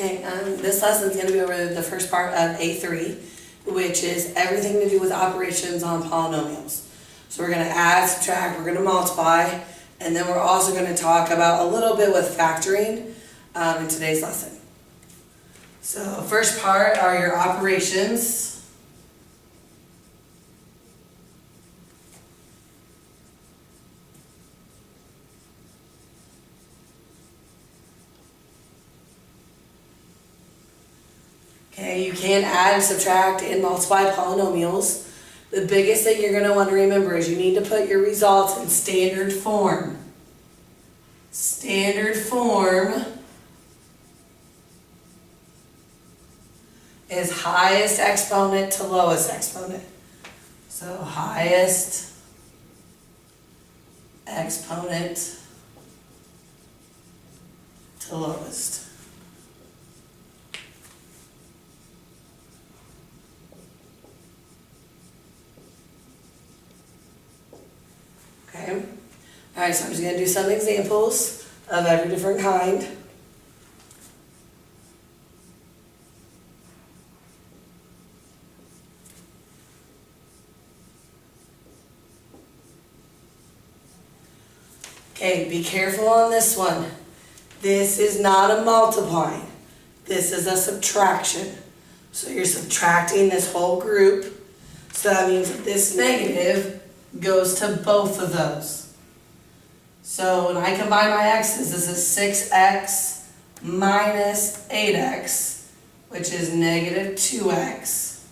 Okay, this lesson is going to be over the first part of A3, which is everything to do with operations on polynomials. So we're going to add, subtract, we're going to multiply, and then we're also going to talk about a little bit with factoring in today's lesson. So first part are your operations. Okay, you can add, subtract, and multiply polynomials. The biggest thing you're going to want to remember is you need to put your results in standard form. Standard form is highest exponent to lowest exponent. So highest exponent to lowest. Okay. Alright, so I'm just going to do some examples of every different kind. Okay, be careful on this one. This is not a multiplying. This is a subtraction. So you're subtracting this whole group. So that means that this negative goes to both of those. So when I combine my x's, this is 6x minus 8x, which is negative 2x.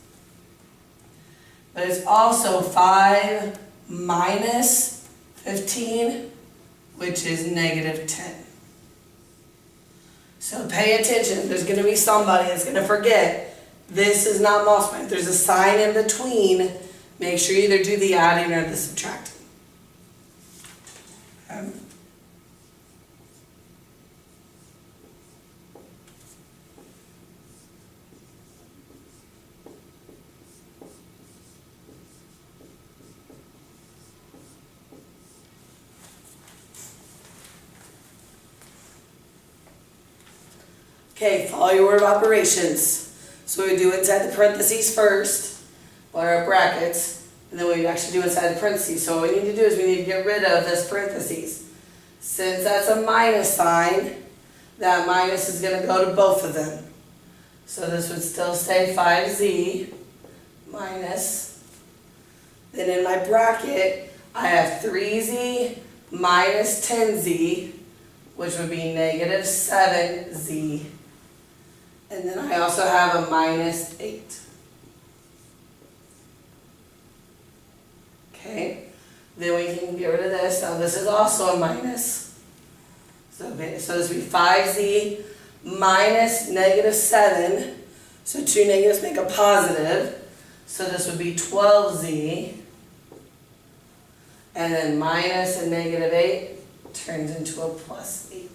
But it's also 5 minus 15, which is negative 10. So pay attention. There's going to be somebody that's going to forget this is not multiplying. If there's a sign in between, make sure you either do the adding or the subtracting. Okay, follow your order of operations. So we do inside the parentheses first, or our brackets, and then we actually do inside the parentheses. So what we need to do is we need to get rid of this parentheses. Since that's a minus sign, that minus is going to go to both of them. So this would still stay 5z minus. Then in my bracket, I have 3z minus 10z, which would be negative 7z. And then I also have a minus 8. Okay, then we can get rid of this. Now this is also a minus. So this would be 5z minus negative 7. So two negatives make a positive. So this would be 12z. And then minus a negative 8 turns into a plus 8.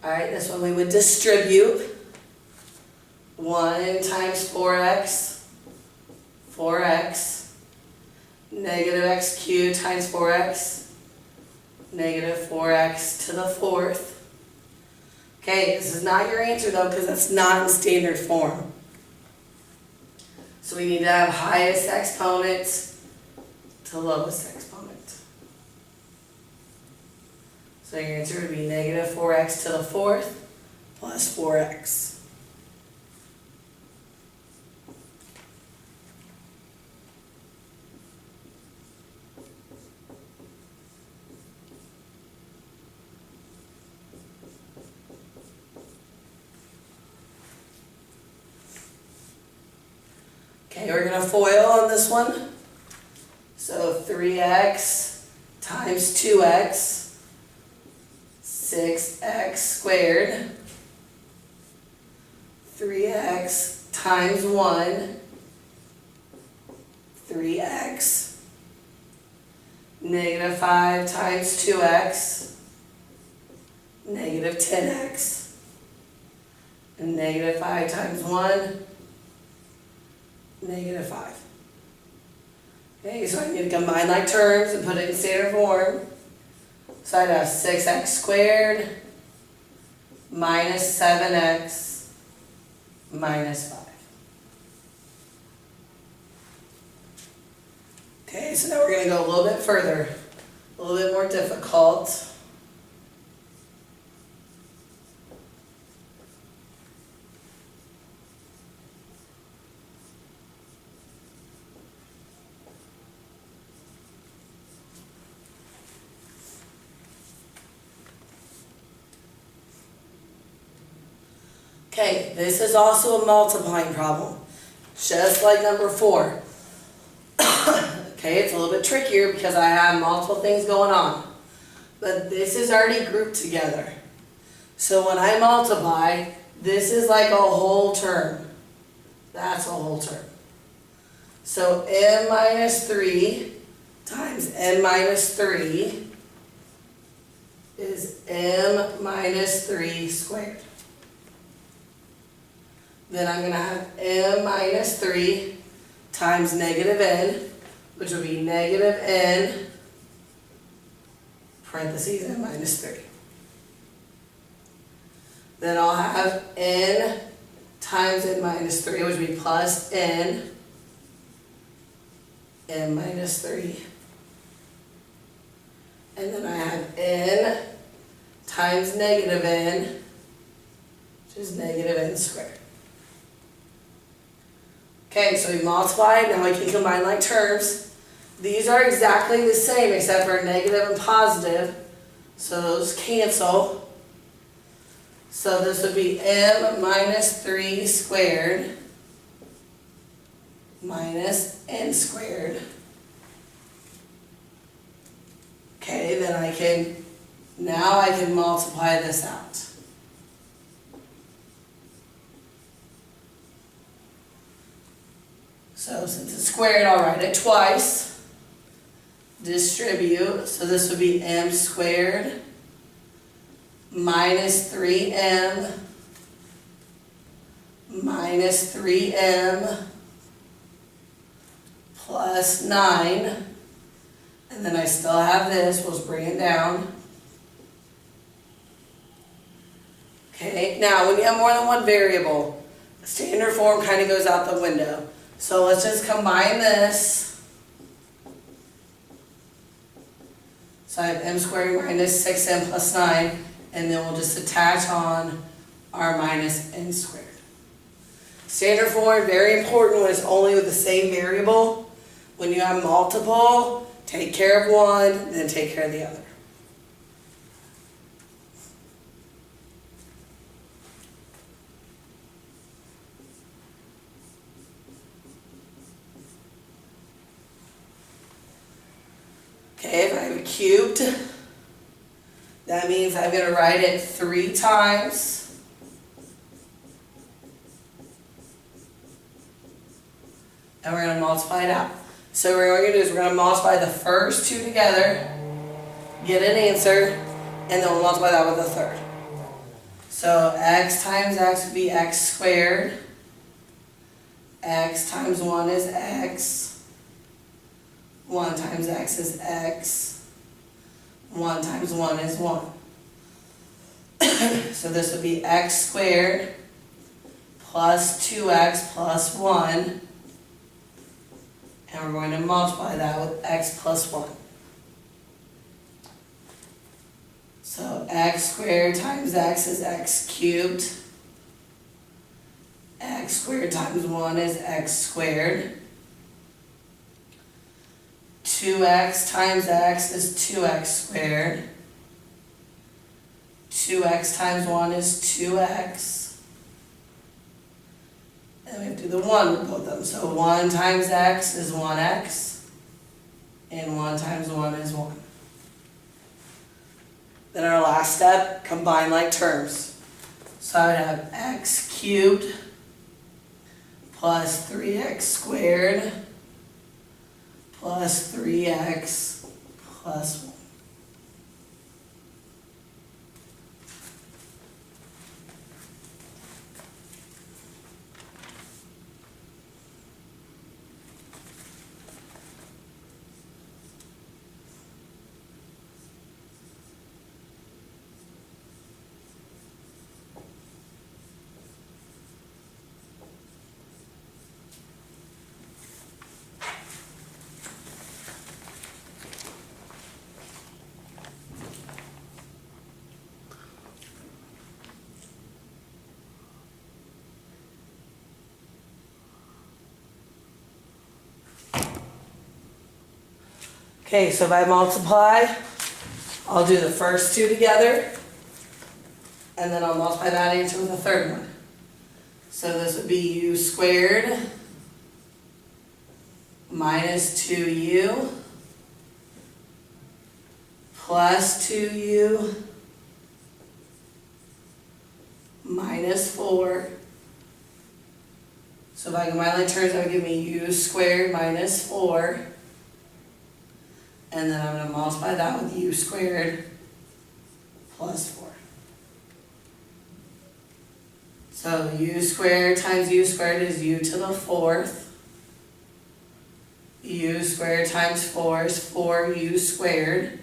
Alright, this one we would distribute. 1 times 4x, 4x, negative x cubed times 4x, negative 4x to the 4th. Okay, this is not your answer though, because that's not in standard form. So we need to have highest exponent to lowest exponent. So your answer would be negative 4x to the 4th plus 4x. Okay, we're going to FOIL on this one. So 3x times 2x, 6x squared, 3x times 1, 3x, negative 5 times 2x, negative 10x, and negative 5 times 1, negative 5. Okay, so I need to combine like terms and put it in standard form. So I'd have 6x squared minus 7x minus 5. Okay, so now we're going to go a little bit further, a little bit more difficult. Okay, this is also a multiplying problem, just like number 4. Okay, it's a little bit trickier because I have multiple things going on, but this is already grouped together. So when I multiply, this is like a whole term. That's a whole term. So m minus 3 times n minus 3 is m minus 3 squared. Then I'm going to have m minus 3 times negative n, which will be negative n, parentheses, n minus 3. Then I'll have n times n minus 3, which will be plus n, n minus 3. And then I have n times negative n, which is negative n squared. Okay, so we multiplied, now I can combine like terms. These are exactly the same except for negative and positive, so those cancel. So this would be m minus 3 squared minus n squared. Okay, then I can multiply this out. So since it's squared, I'll write it twice. Distribute, so this would be m squared minus 3m minus 3m plus 9. And then I still have this, we'll just bring it down. Okay, now when you have more than one variable, standard form kind of goes out the window. So let's just combine this. So I have m squared minus 6m plus 9, and then we'll just attach on our minus n squared. Standard form, very important when it's only with the same variable. When you have multiple, take care of one, then take care of the other. Okay, if I have a cubed, that means I'm going to write it 3 times. And we're going to multiply it out. So what we're going to do is we're going to multiply the first 2 together, get an answer, and then we'll multiply that with a third. So x times x would be x squared. X times 1 is x. 1 times x is x. 1 times 1 is 1. So this would be x squared plus 2x plus 1. And we're going to multiply that with x plus 1. So x squared times x is x cubed. X squared times 1 is x squared. 2x times x is 2x squared. 2x times 1 is 2x. And we have to do the 1 with both of them. So 1 times x is 1x. And 1 times 1 is 1. Then our last step, combine like terms. So I would have x cubed plus 3x squared plus 3x plus 1. Okay, so if I multiply, I'll do the first two together, and then I'll multiply that answer with the third one. So this would be u squared minus 2u plus 2u minus 4. So if I combine the terms, that would give me u squared minus 4. And then I'm going to multiply that with u squared plus 4. So u squared times u squared is u to the 4th. U squared times 4 is 4u squared.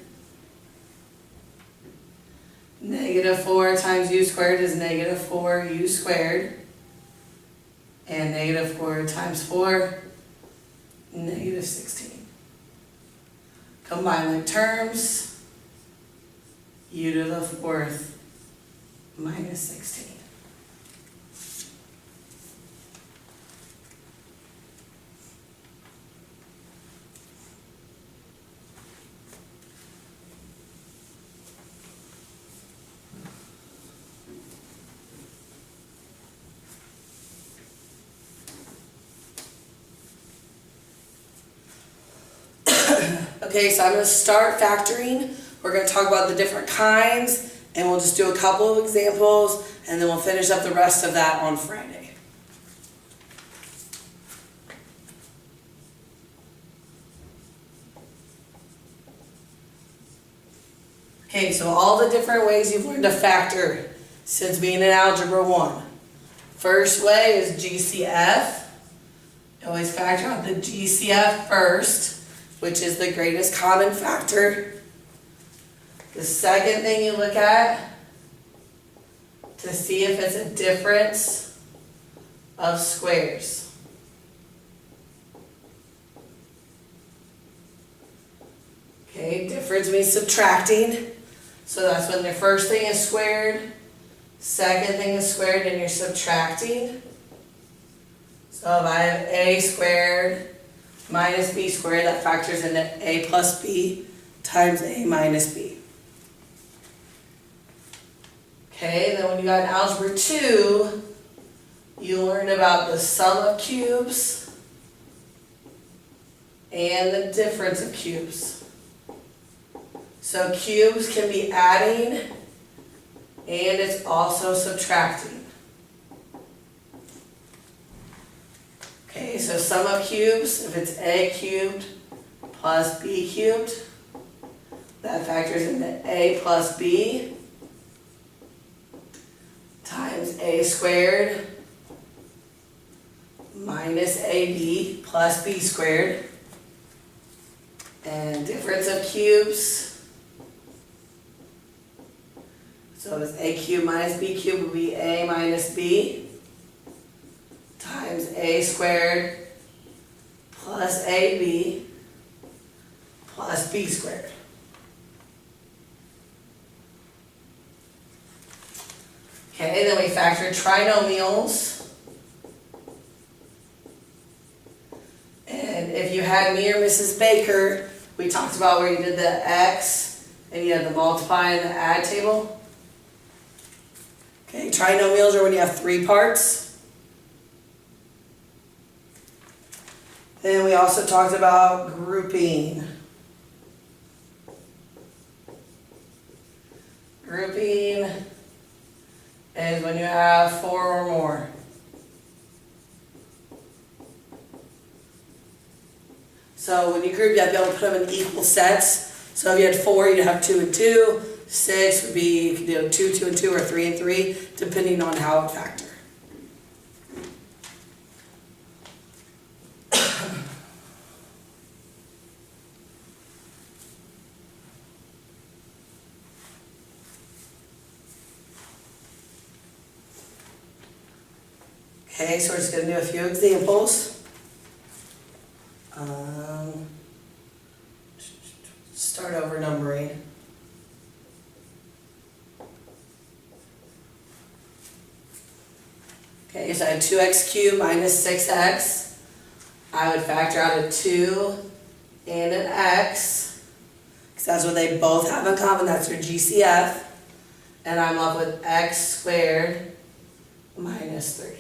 Negative 4 times u squared is negative 4u squared. And negative 4 times 4, negative 16. Combine the terms, u to the 4th minus 16. Okay, so I'm going to start factoring. We're going to talk about the different kinds, and we'll just do a couple of examples, and then we'll finish up the rest of that on Friday. Okay, so all the different ways you've learned to factor since being in Algebra 1. First way is GCF. You always factor out the GCF first, which is the greatest common factor. The second thing you look at to see if it's a difference of squares. Okay, difference means subtracting. So that's when the first thing is squared, second thing is squared, and you're subtracting. So if I have a squared minus b squared, that factors into a plus b times a minus b. Okay, then when you got in Algebra 2, you learned about the sum of cubes and the difference of cubes. So cubes can be adding and it's also subtracting. Okay, so sum of cubes, if it's a cubed plus b cubed, that factors into a plus b times a squared minus ab plus b squared. And difference of cubes, so it's a cubed minus b cubed would be a minus b times a squared plus ab plus b squared. Okay, then we factor trinomials. And if you had me or Mrs. Baker, we talked about where you did the x and you had the multiply and the add table. Okay, trinomials are when you have 3 parts. Then we also talked about grouping. Grouping is when you have 4 or more. So when you group, you have to be able to put them in equal sets. So if you had 4, you'd have 2 and 2. 6 would be, you could do 2, 2 and 2, or 3 and 3, depending on how it factor. Okay, so we're just going to do a few examples. Start over numbering. Okay, so I have 2x cubed minus 6x. I would factor out a 2 and an x, because that's what they both have in common. That's their GCF. And I'm left with x squared minus 3.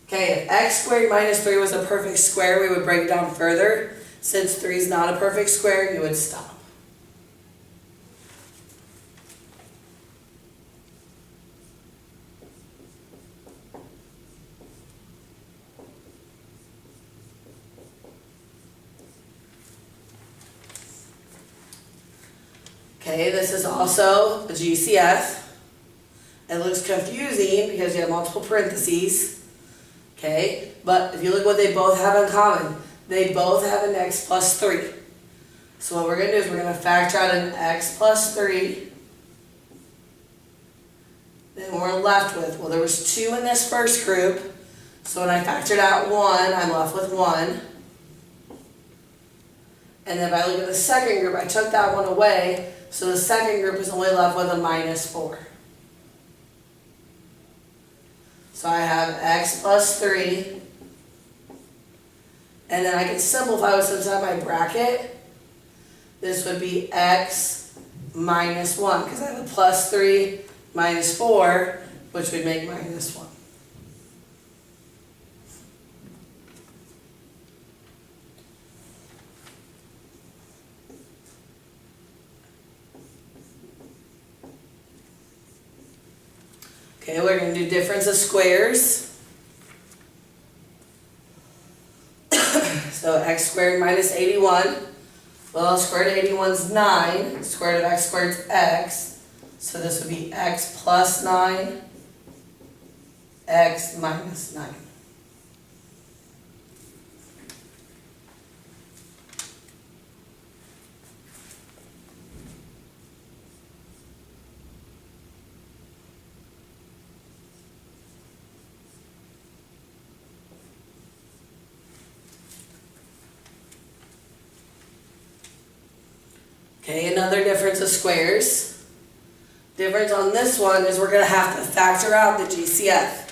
Okay, if x squared minus 3 was a perfect square, we would break it down further. Since 3 is not a perfect square, you would stop. Okay, this is also a GCF. It looks confusing because you have multiple parentheses. Okay, but if you look what they both have in common, they both have an x plus 3. So what we're going to do is we're going to factor out an x plus 3. Then we're left with, well, there was 2 in this first group. So when I factored out 1, I'm left with 1. And then if I look at the second group, I took that 1 away. So the second group is only left with a minus 4. So I have x plus 3. And then I can simplify what's inside my bracket. This would be x minus 1, because I have a plus 3 minus 4, which would make minus 1. Okay, we're going to do difference of squares. So x squared minus 81. Well, square root of 81 is 9. Square root of x squared is x. So this would be x plus 9, x minus 9. Okay, another difference of squares. Difference on this one is we're going to have to factor out the GCF.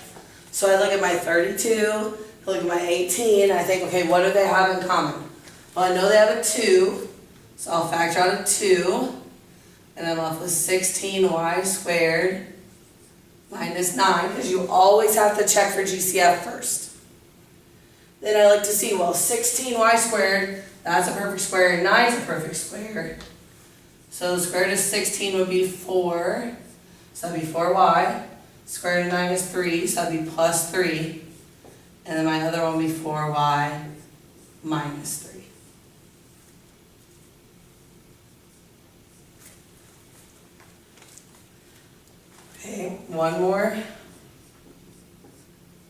So I look at my 32, I look at my 18, I think, okay, what do they have in common? Well, I know they have a 2, so I'll factor out a 2, and I'm left with 16y squared minus 9, because you always have to check for GCF first. Then I look to see, well, 16y squared, that's a perfect square, and 9 is a perfect square. So the square root of 16 would be 4, so that'd be 4y. Square root of 9 is 3, so that'd be plus 3. And then my other one would be 4y minus 3. Okay, one more.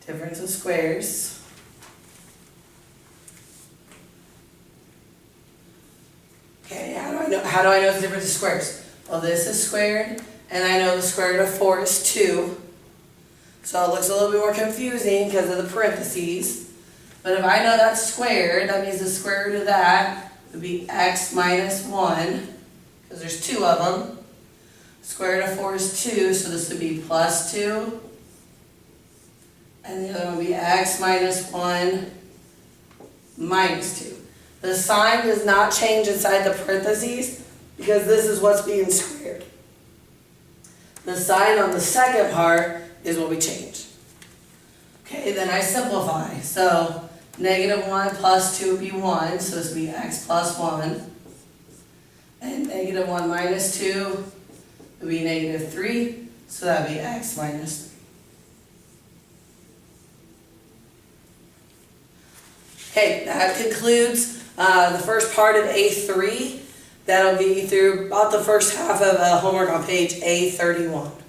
Difference of squares. Okay, how do I know the difference of squares? Well, this is squared, and I know the square root of 4 is 2. So it looks a little bit more confusing because of the parentheses. But if I know that's squared, that means the square root of that would be x minus 1, because there's 2 of them. Square root of 4 is 2, so this would be plus 2. And the other one would be x minus 1 minus 2. The sign does not change inside the parentheses because this is what's being squared. The sign on the second part is what we change. Okay, then I simplify. So negative 1 plus 2 would be 1, so this would be x plus 1. And negative 1 minus 2 would be negative 3, so that would be x minus 3. Okay, that concludes the first part of A3. That'll get you through about the first half of homework on page A31.